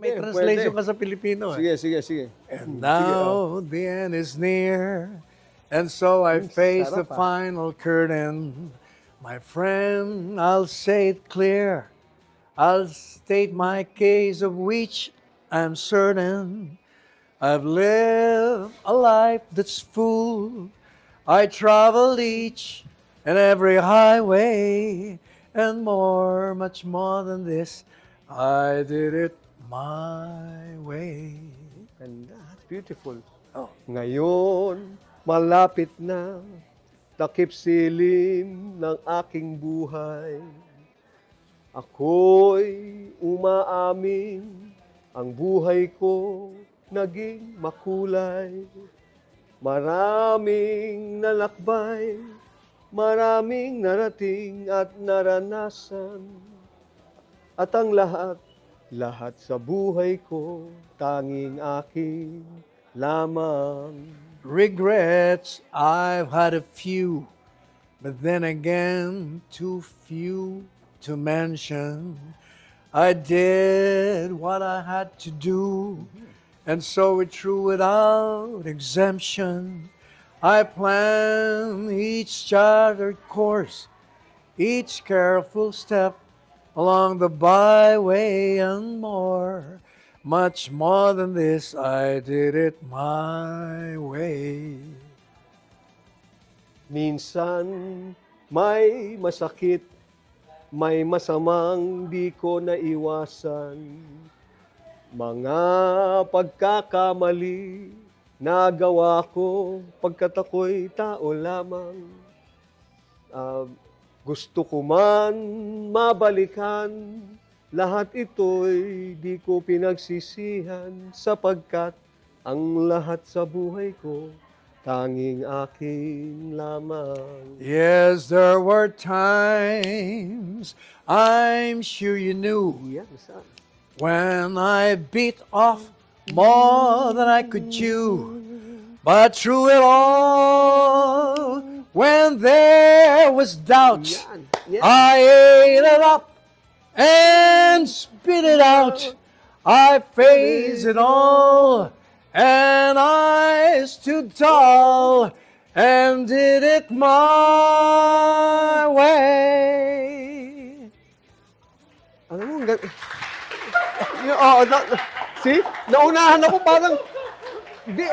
may translation ka sa Pilipino. Sige, sige, sige. And now the end is near, and so I face the final curtain. My friend, I'll say it clear. I'll state my case of which I'm certain. I've lived a life that's full. I traveled each and every highway, and more, much more than this, I did it my way. Ganda. Beautiful. Oh. Ngayon, malapit na, takip silim ng aking buhay. Ako'y umaamin, ang buhay ko naging makulay. Maraming nalakbay, maraming narating at naranasan. At ang lahat sa buhay ko, tanging aking lamang. Regrets, I've had a few, but then again, too few to mention. I did what I had to do, and so it through without exemption. I planned each chartered course, each careful step along the byway, and more. Much more than this, I did it my way. Minsan may masakit, may masamang di ko naiwasan. Mga pagkakamali nagawa ko pagkat ako'y tao lamang. Gusto ko man mabalikan, lahat ito'y di ko pinagsisihan sapagkat ang lahat sa buhay ko tanging aking lamang. Yes, there were times, I'm sure you knew, when I bit off more than I could chew. But through it all, when there was doubt, I ate it up and spit it out. I faced it all, and I stood tall and did it my way. Alam mo, see? Naunahan ako parang, hindi,